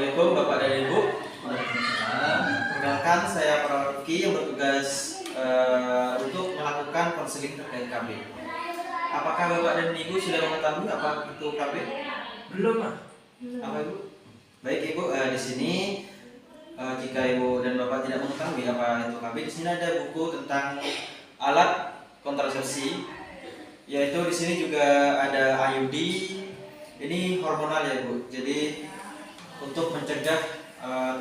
Assalamualaikum Bapak dan Ibu. Perkenalkan, saya Prawoki yang bertugas untuk melakukan konseling terkait KB. Apakah Bapak dan Ibu sudah mengetahui apa itu KB? Belum, Mas. Apa Ibu? Baik Ibu, di sini jika Ibu dan Bapak tidak mengetahui apa itu KB, di sini ada buku tentang alat kontrasepsi, yaitu di sini juga ada IUD. Ini hormonal ya Bu. Jadi untuk mencegah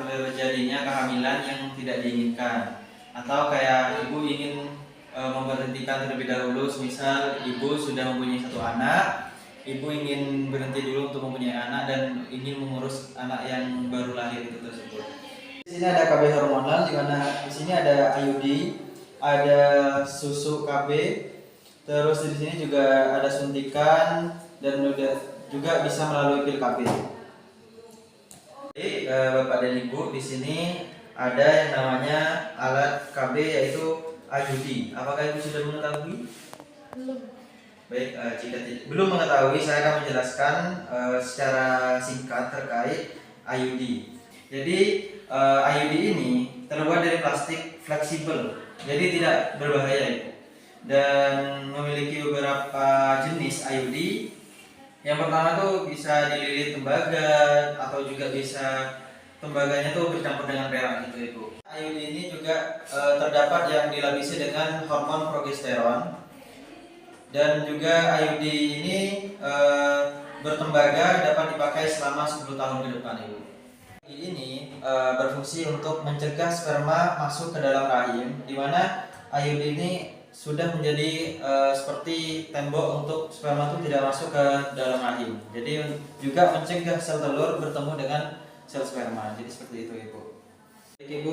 terjadinya kehamilan yang tidak diinginkan, atau kayak ibu ingin memberhentikan terlebih dahulu, misal ibu sudah mempunyai satu anak, ibu ingin berhenti dulu untuk mempunyai anak dan ingin mengurus anak yang baru lahir itu tersebut. Di sini ada KB hormonal, di mana di sini ada IUD, ada susu KB, terus di sini juga ada suntikan dan juga bisa melalui pil KB. Jadi Bapak dan Ibu, di sini ada yang namanya alat KB, yaitu IUD. Apakah Ibu sudah mengetahui? Belum. Baik, jika belum mengetahui, saya akan menjelaskan secara singkat terkait IUD. Jadi IUD ini terbuat dari plastik fleksibel, jadi tidak berbahaya Ibu, dan memiliki beberapa jenis IUD. Yang pertama tuh bisa dililit tembaga, atau juga bisa tembaganya tuh bercampur dengan perak gitu Ibu. IUD ini juga terdapat yang dilapisi dengan hormon progesteron, dan juga IUD ini bertembaga, dapat dipakai selama 10 tahun ke depan Ibu. Ini berfungsi untuk mencegah sperma masuk ke dalam rahim, di mana IUD ini sudah menjadi seperti tembok untuk sperma itu tidak masuk ke dalam rahim. Jadi juga mencegah sel telur bertemu dengan sel sperma. Jadi seperti itu Ibu. Jadi Ibu,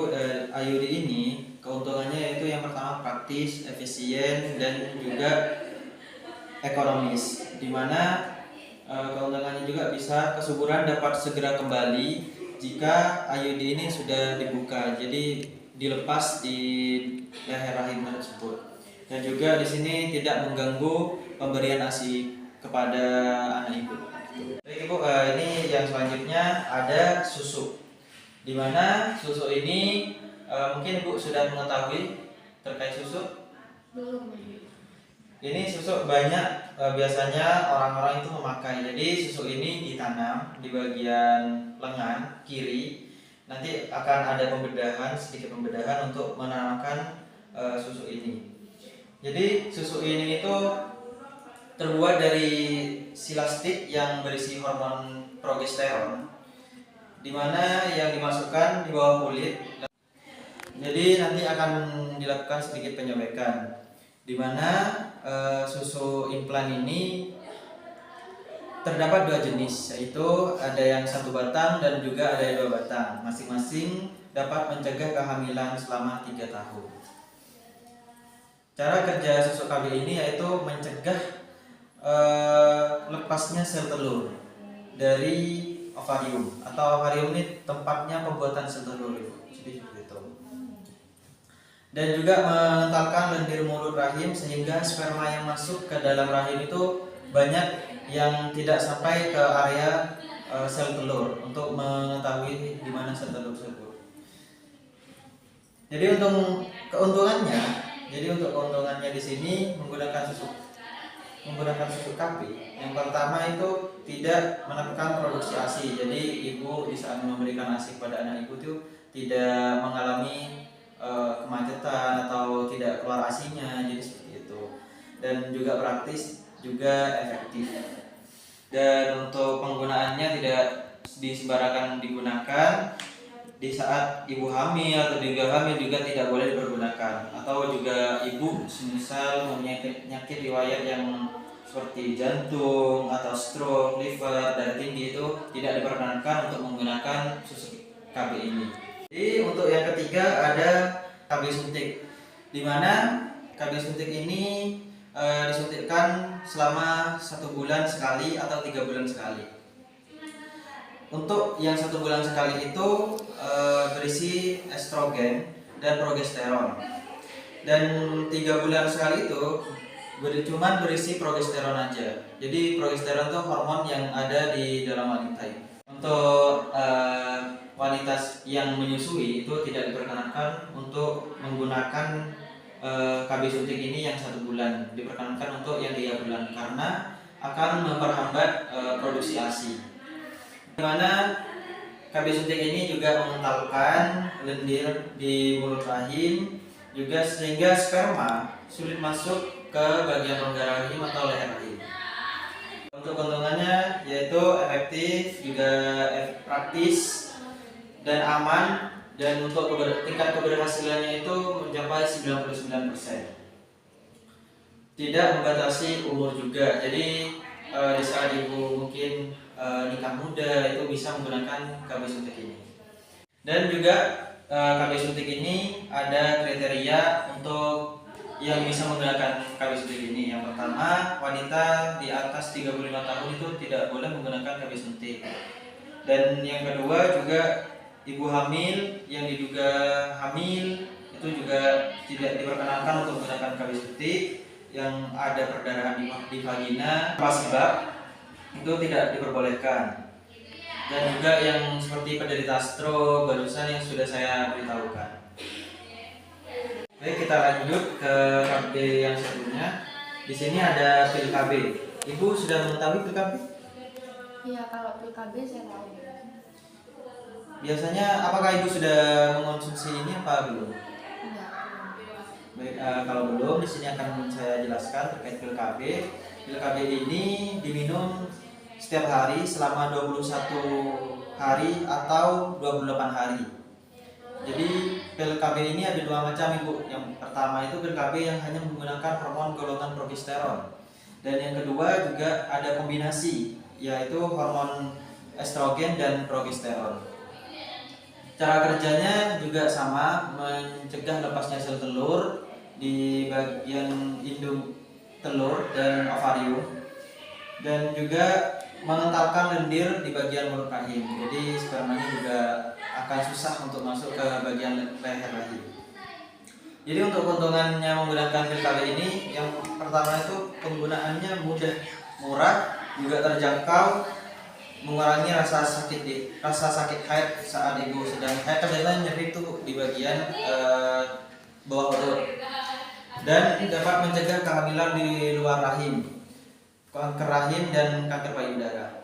IUD ini keuntungannya yaitu yang pertama praktis, efisien, dan juga ekonomis. Dimana keuntungannya juga bisa kesuburan dapat segera kembali jika IUD ini sudah dibuka. Jadi dilepas di leher rahim tersebut. Dan juga di sini tidak mengganggu pemberian ASI kepada anak Ibu. Baik Ibu, ini yang selanjutnya ada susu. Di mana susu ini mungkin Ibu sudah mengetahui terkait susu. Belum. Ini susu banyak biasanya orang-orang itu memakai. Jadi susu ini ditanam di bagian lengan kiri. Nanti akan ada pembedahan, sedikit pembedahan untuk menanamkan susu ini. Jadi susu ini itu terbuat dari silastik yang berisi hormon progesteron, di mana yang dimasukkan di bawah kulit. Jadi nanti akan dilakukan sedikit penyobekan, di mana susu implan ini terdapat dua jenis, yaitu ada yang 1 batang dan juga ada yang 2 batang. Masing-masing dapat mencegah kehamilan selama 3 tahun. Cara kerja susu KB ini yaitu mencegah lepasnya sel telur dari ovarium, atau ovarium ini tempatnya pembuatan sel telur seperti itu. Dan juga mengentalkan lendir mulut rahim sehingga sperma yang masuk ke dalam rahim itu banyak yang tidak sampai ke area sel telur untuk mengetahui di mana sel telur tersebut. Jadi untuk keuntungannya di sini menggunakan susu KB. Yang pertama itu tidak menekan produksi ASI. Jadi ibu di saat memberikan ASI kepada anak ibu itu tidak mengalami kemacetan atau tidak keluar ASInya. Jadi seperti itu. Dan juga praktis, juga efektif. Dan untuk penggunaannya tidak disembarangan digunakan. Di saat ibu hamil atau juga hamil juga tidak boleh dipergunakan, atau juga ibu semisal mempunyai penyakit riwayat yang seperti jantung atau stroke, liver, darah tinggi, itu tidak diperkenankan untuk menggunakan susu KB ini. Jadi untuk yang ketiga ada KB suntik, di mana KB suntik ini disuntikkan selama 1 bulan sekali atau 3 bulan sekali. Untuk yang 1 bulan sekali itu berisi estrogen dan progesteron, dan 3 bulan sekali itu berisi progesteron aja. Jadi progesteron itu hormon yang ada di dalam wanita. Untuk wanita yang menyusui itu tidak diperkenankan untuk menggunakan KB suntik ini yang 1 bulan. Diperkenankan untuk yang 3 bulan karena akan memperhambat produksi ASI. Dimana KB suntik ini juga mengentalkan lendir di mulut rahim, juga sehingga sperma sulit masuk ke bagian rongga rahim atau leher rahim. Untuk keuntungannya yaitu efektif, juga praktis dan aman, dan untuk tingkat keberhasilannya itu mencapai 99%. Tidak membatasi umur juga, jadi di saat ibu mungkin nikah muda itu bisa menggunakan KB suntik ini. Dan juga KB suntik ini ada kriteria untuk yang bisa menggunakan KB suntik ini. Yang pertama, wanita di atas 35 tahun itu tidak boleh menggunakan KB suntik. Dan yang kedua juga ibu hamil yang diduga hamil itu juga tidak diperkenankan untuk menggunakan KB suntik. Yang ada perdarahan di vagina tanpa sebab itu tidak diperbolehkan. Dan juga yang seperti penderita stroke barusan yang sudah saya beritahukan. Baik, kita lanjut ke KB yang sebelumnya. Di sini ada pil KB. Ibu sudah mengetahui pil KB? Iya, kalau pil KB saya tahu. Biasanya apakah ibu sudah mengonsumsi ini apa belum? Enggak. Baik, kalau belum, di sini akan saya jelaskan terkait pil KB. Pil KB ini diminum setiap hari selama 21 hari atau 28 hari. Jadi pil KB ini ada 2 macam ibu. Yang pertama itu pil KB yang hanya menggunakan hormon golongan progesteron. Dan yang kedua juga ada kombinasi, yaitu hormon estrogen dan progesteron. Cara kerjanya juga sama, mencegah lepasnya sel telur di bagian indung telur dan ovarium, dan juga mengentalkan lendir di bagian mulut rahim. Jadi spermanya juga akan susah untuk masuk ke bagian leher rahim. Jadi untuk keuntungannya menggunakan pil KB ini, yang pertama itu penggunaannya mudah, murah, juga terjangkau, mengurangi rasa sakit haid saat ibu sedang haid. Ternyata nyeri itu di bagian bawah perut, dan dapat mencegah kehamilan di luar rahim, kanker rahim dan kanker payudara,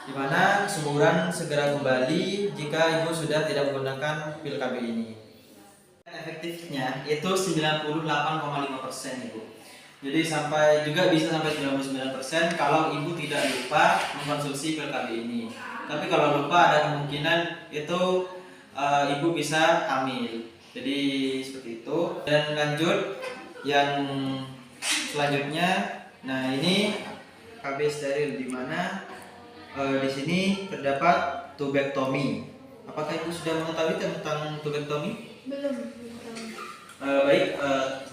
di mana kesuburan segera kembali jika ibu sudah tidak menggunakan pil KB ini. Efektifnya itu 98,5% ibu. Jadi bisa sampai 99% kalau ibu tidak lupa mengkonsumsi pil KB ini. Tapi kalau lupa ada kemungkinan itu ibu bisa hamil. Jadi seperti itu. Dan lanjut yang selanjutnya, nah ini KB steril, di mana di sini terdapat tubektomi. Apakah ibu sudah mengetahui tentang tubektomi? Belum.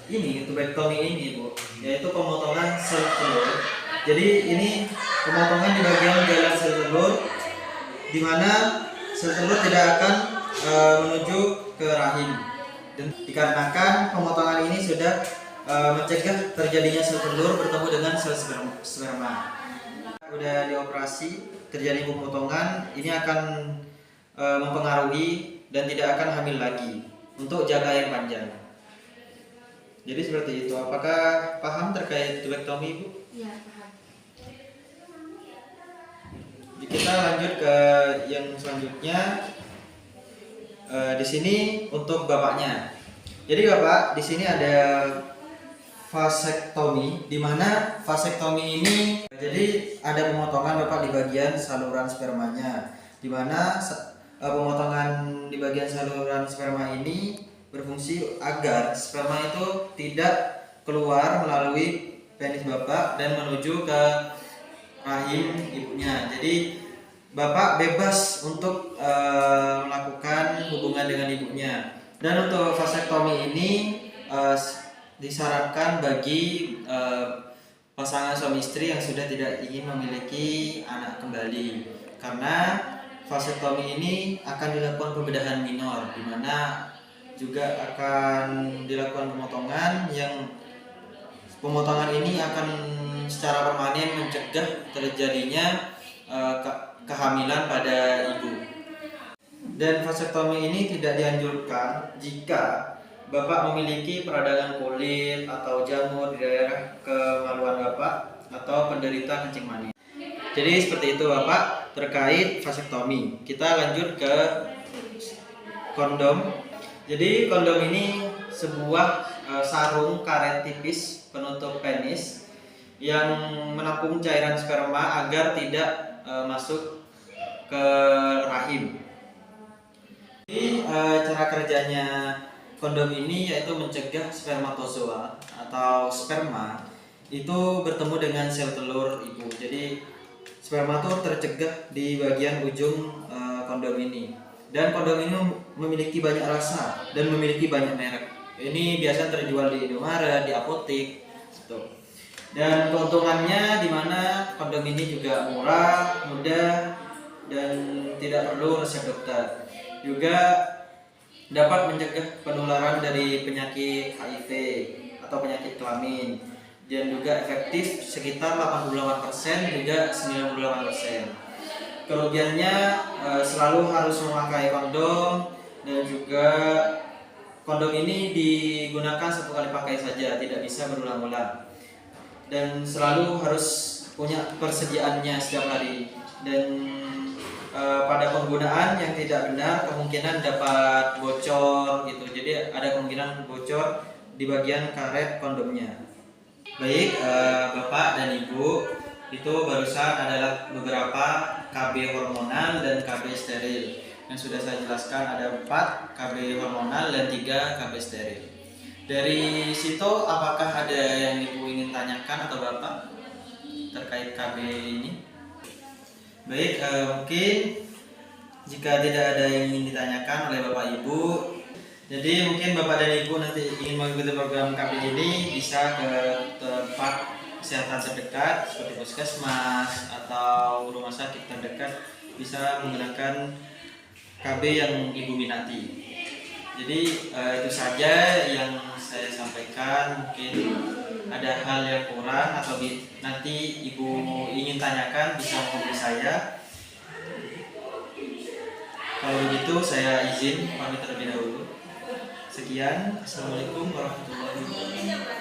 Ini tubektomi ini ibu, yaitu pemotongan sel telur. Jadi ini pemotongan di bagian jalan sel telur, di mana sel telur tidak akan menuju ke rahim. Dan dikarenakan pemotongan ini sudah mencegah terjadinya sel telur bertemu dengan sel sperma. Sudah dioperasi, terjadi pemotongan, ini akan mempengaruhi dan tidak akan hamil lagi untuk jangka yang panjang. Jadi seperti itu. Apakah paham terkait tubektomi ibu? Iya, paham. Kita lanjut ke yang selanjutnya. Di sini untuk bapaknya. Jadi bapak, di sini ada vasektomi, di mana vasektomi ini jadi ada pemotongan bapak di bagian saluran spermanya, di mana pemotongan di bagian saluran sperma ini berfungsi agar sperma itu tidak keluar melalui penis bapak dan menuju ke rahim ibunya. Jadi bapak bebas untuk melakukan hubungan dengan ibunya. Dan untuk vasektomi ini disarankan bagi pasangan suami istri yang sudah tidak ingin memiliki anak kembali, karena vasektomi ini akan dilakukan pembedahan minor, di mana juga akan dilakukan pemotongan pemotongan ini akan secara permanen mencegah terjadinya kehamilan pada ibu. Dan vasektomi ini tidak dianjurkan jika Bapak memiliki peradangan kulit atau jamur di daerah kemaluan Bapak atau penderita kencing manis. Jadi seperti itu Bapak terkait vasektomi. Kita lanjut ke kondom. Jadi kondom ini sebuah sarung karet tipis penutup penis yang menampung cairan sperma agar tidak masuk ke rahim. Jadi cara kerjanya kondom ini yaitu mencegah spermatozoa atau sperma itu bertemu dengan sel telur ibu. Jadi sperma itu tercegah di bagian ujung kondom ini. Dan kondom ini memiliki banyak rasa dan memiliki banyak merek. Ini biasa terjual di Indomaret, di apotek. Tuh. Dan keuntungannya di mana kondom ini juga murah, mudah, dan tidak perlu resep dokter. Juga dapat mencegah penularan dari penyakit HIV atau penyakit kelamin, dan juga efektif sekitar 88% juga 98%. Kerugiannya selalu harus memakai kondom, dan juga kondom ini digunakan satu kali pakai saja, tidak bisa berulang-ulang, dan selalu harus punya persediaannya setiap hari. Dan pada penggunaan yang tidak benar kemungkinan dapat bocor gitu. Jadi ada kemungkinan bocor di bagian karet kondomnya. Baik, Bapak dan Ibu, itu barusan adalah beberapa KB hormonal dan KB steril yang sudah saya jelaskan. Ada 4 KB hormonal dan 3 KB steril. Dari situ apakah ada yang Ibu ingin tanyakan atau Bapak terkait KB ini? Baik, mungkin jika tidak ada yang ingin ditanyakan oleh Bapak Ibu, jadi mungkin Bapak dan Ibu nanti ingin mengikuti program KB ini bisa ke tempat kesehatan terdekat seperti puskesmas atau rumah sakit terdekat, bisa menggunakan KB yang Ibu minati. Jadi itu saja yang saya sampaikan. Mungkin ada hal yang kurang atau nanti Ibu ingin tanyakan bisa menghubungi saya. Kalau begitu saya izin pamit terlebih dahulu. Sekian, Assalamualaikum warahmatullahi wabarakatuh.